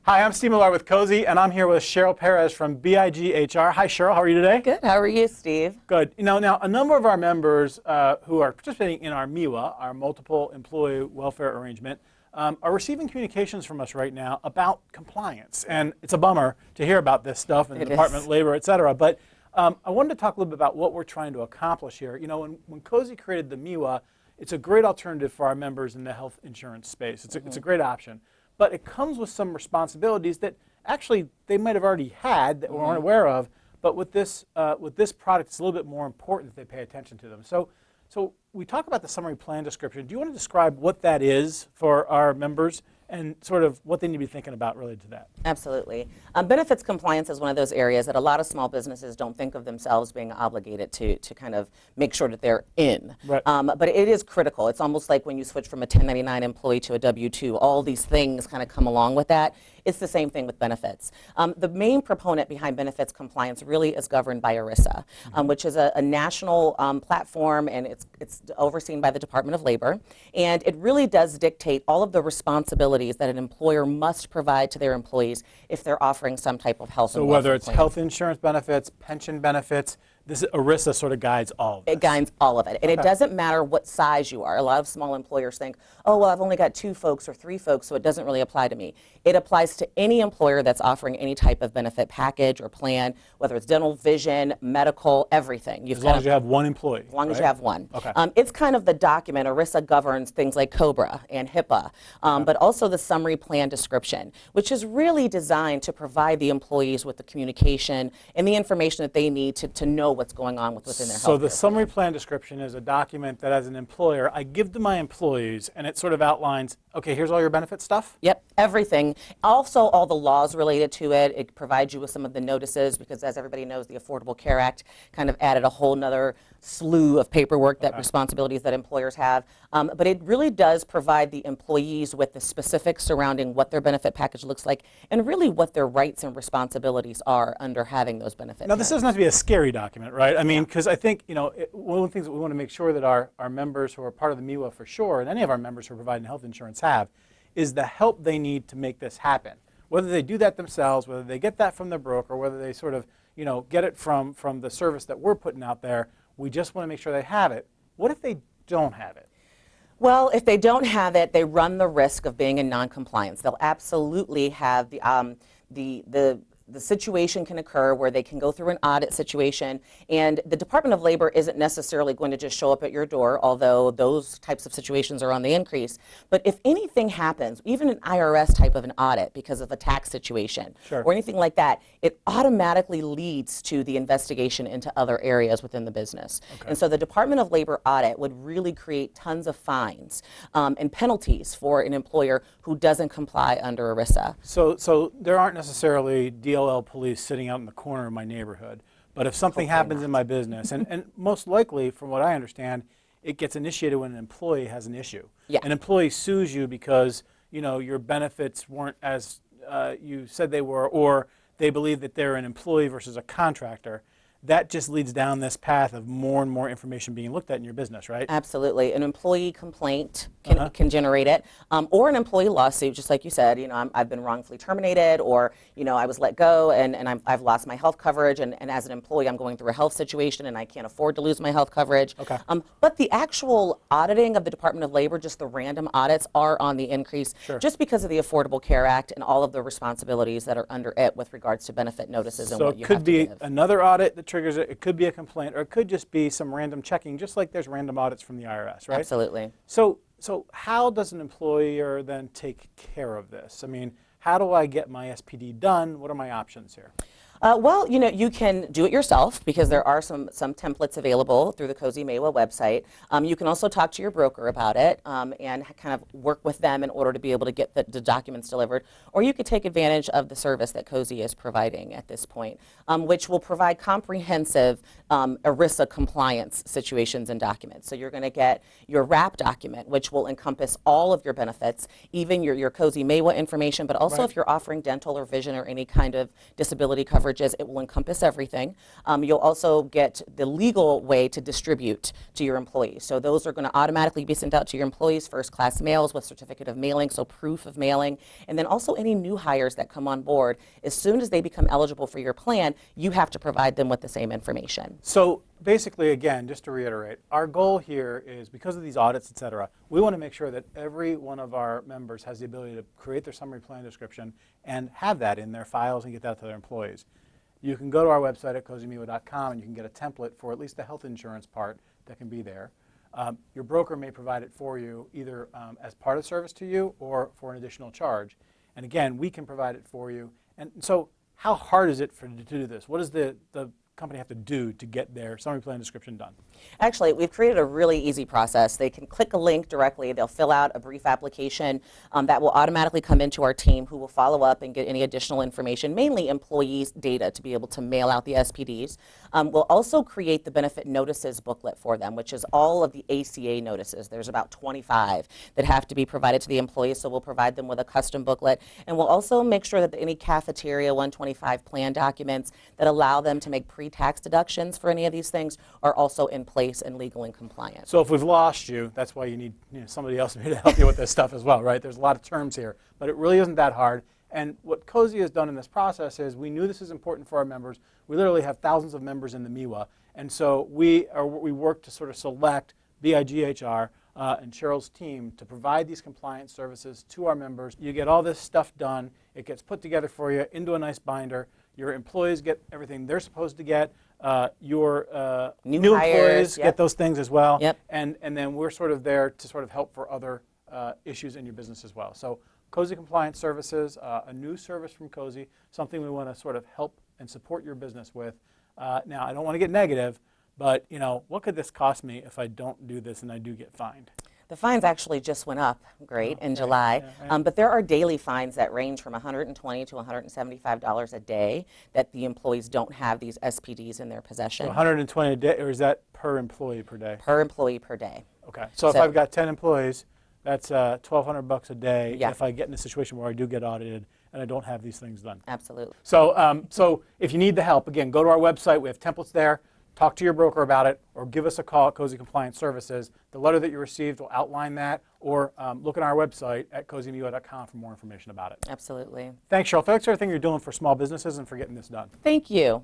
Hi, I'm Steve Millar with COSE, and I'm here with Cheryl Perez from BIG HR. Hi, Cheryl. How are you today? Good. How are you, Steve? Good. Now a number of our members who are participating in our MIWA, our Multiple Employee Welfare Arrangement, are receiving communications from us right now about compliance. And it's a bummer to hear about this stuff in the Department of Labor, et cetera. But I wanted to talk a little bit about what we're trying to accomplish here. You know, when COSE created the MIWA, it's a great alternative for our members in the health insurance space. It's a great option. But it comes with some responsibilities that actually they might have already had that we weren't aware of. But with this product, it's a little bit more important that they pay attention to them. So we talk about the summary plan description. Do you want to describe what that is for our members and sort of what they need to be thinking about related to that? Absolutely. Benefits compliance is one of those areas that a lot of small businesses don't think of themselves being obligated to kind of make sure that they're in. Right. But it is critical. It's almost like when you switch from a 1099 employee to a W-2, all these things kind of come along with that. It's the same thing with benefits. The main proponent behind benefits compliance really is governed by ERISA, which is a national platform, and it's overseen by the Department of Labor. And it really does dictate all of the responsibilities that an employer must provide to their employees if they're offering some type of health and welfare whether it's plan. health insurance benefits, pension benefits, this ERISA sort of guides all of this. It guides all of it. And it doesn't matter what size you are. A lot of small employers think, oh, well, I've only got 2 folks or 3 folks, so it doesn't really apply to me. It applies to any employer that's offering any type of benefit package or plan, whether it's dental, vision, medical, everything. As long as you have one employee. As long as you have one. Okay. It's kind of the document. ERISA governs things like COBRA and HIPAA, but also the summary plan description, which is really designed to provide the employees with the communication and the information that they need to know what's going on within their health. So the summary plan description is a document that as an employer, I give to my employees, and it sort of outlines, okay, here's all your benefit stuff? Yep, everything. Also, all the laws related to it. It provides you with some of the notices because, as everybody knows, the Affordable Care Act kind of added a whole nother slew of paperwork, that responsibilities that employers have. But it really does provide the employees with the specifics surrounding what their benefit package looks like and really what their rights and responsibilities are under having those benefits. Now, this doesn't have to be a scary document, right? I mean, because I think, you know, one of the things that we want to make sure that our members who are part of the MIWA for sure, and any of our members who are providing health insurance have, is the help they need to make this happen. Whether they do that themselves, whether they get that from their broker, whether they sort of, you know, get it from the service that we're putting out there, we just want to make sure they have it. What if they don't have it? Well, if they don't have it, they run the risk of being in non-compliance. They'll absolutely have the situation can occur where they can go through an audit situation, and the Department of Labor isn't necessarily going to just show up at your door, although those types of situations are on the increase. But if anything happens, even an IRS type of an audit because of a tax situation or anything like that, it automatically leads to the investigation into other areas within the business. And so the Department of Labor audit would really create tons of fines and penalties for an employer who doesn't comply under ERISA. So there aren't necessarily DLL police sitting out in the corner of my neighborhood. But if something happens in my business, and most likely, from what I understand, it gets initiated when an employee has an issue. Yeah. An employee sues you because, you know, your benefits weren't as you said they were, or they believe that they're an employee versus a contractor. That just leads down this path of more and more information being looked at in your business, right? Absolutely. An employee complaint can generate it, or an employee lawsuit, just like you said. You know, I've been wrongfully terminated, or, you know, I was let go and I've lost my health coverage, and as an employee I'm going through a health situation and I can't afford to lose my health coverage. But the actual auditing of the Department of Labor, just the random audits, are on the increase just because of the Affordable Care Act and all of the responsibilities that are under it with regards to benefit notices and what you have to give. So it could be another audit that triggers it. It could be a complaint, or it could just be some random checking, just like there's random audits from the IRS, right? Absolutely. So how does an employer then take care of this? I mean, how do I get my SPD done? What are my options here? Well, you know, you can do it yourself because there are some templates available through the COSE MIWA website. You can also talk to your broker about it and kind of work with them in order to be able to get the documents delivered. Or you could take advantage of the service that COSE is providing at this point, which will provide comprehensive ERISA compliance situations and documents. So you're going to get your WRAP document, which will encompass all of your benefits, even your COSE MIWA information, but also if you're offering dental or vision or any kind of disability coverage coverages. It will encompass everything. You'll also get the legal way to distribute to your employees. So those are going to automatically be sent out to your employees, first-class mails with certificate of mailing, so proof of mailing. And then also any new hires that come on board, as soon as they become eligible for your plan, you have to provide them with the same information. So basically, again, just to reiterate, our goal here is, because of these audits, et cetera, we want to make sure that every one of our members has the ability to create their summary plan description and have that in their files and get that to their employees. You can go to our website at COSEMIWA.com and you can get a template for at least the health insurance part that can be there. Your broker may provide it for you either as part of service to you or for an additional charge. And again, we can provide it for you. And so how hard is it to do this? What does the company have to do to get their summary plan description done? Actually, we've created a really easy process. They can click a link directly. They'll fill out a brief application that will automatically come into our team, who will follow up and get any additional information, mainly employees' data, to be able to mail out the SPDs. We'll also create the benefit notices booklet for them, which is all of the ACA notices. There's about 25 that have to be provided to the employees, so we'll provide them with a custom booklet. And we'll also make sure that any cafeteria 125 plan documents that allow them to make pre-tax deductions for any of these things are also in place and legal and compliant. So if we've lost you, that's why you need somebody else to help you with this stuff as well, right? There's a lot of terms here, but it really isn't that hard. And what COSE has done in this process is, we knew this is important for our members. We literally have thousands of members in the MIWA, and so we work to sort of select BIGHR and Cheryl's team to provide these compliance services to our members. You get all this stuff done. It gets put together for you into a nice binder. Your employees get everything they're supposed to get. Your new employees get those things as well. Yep. And then we're sort of there to sort of help for other issues in your business as well. So COSE Compliance Services, a new service from COSE, something we want to sort of help and support your business with. Now, I don't want to get negative, but what could this cost me if I don't do this and I do get fined? The fines actually just went up, in July, yeah, right. But there are daily fines that range from $120 to $175 a day that the employees don't have these SPDs in their possession. So 120 a day, or is that per employee per day? Per employee per day. Okay, so if I've got 10 employees, that's $1,200 a day if I get in a situation where I do get audited and I don't have these things done. Absolutely. So, so if you need the help, again, go to our website. We have templates there. Talk to your broker about it, or give us a call at COSE Compliance Services. The letter that you received will outline that, or look at our website at COSEMIWA.com for more information about it. Absolutely. Thanks, Cheryl. Thanks for everything you're doing for small businesses and for getting this done. Thank you.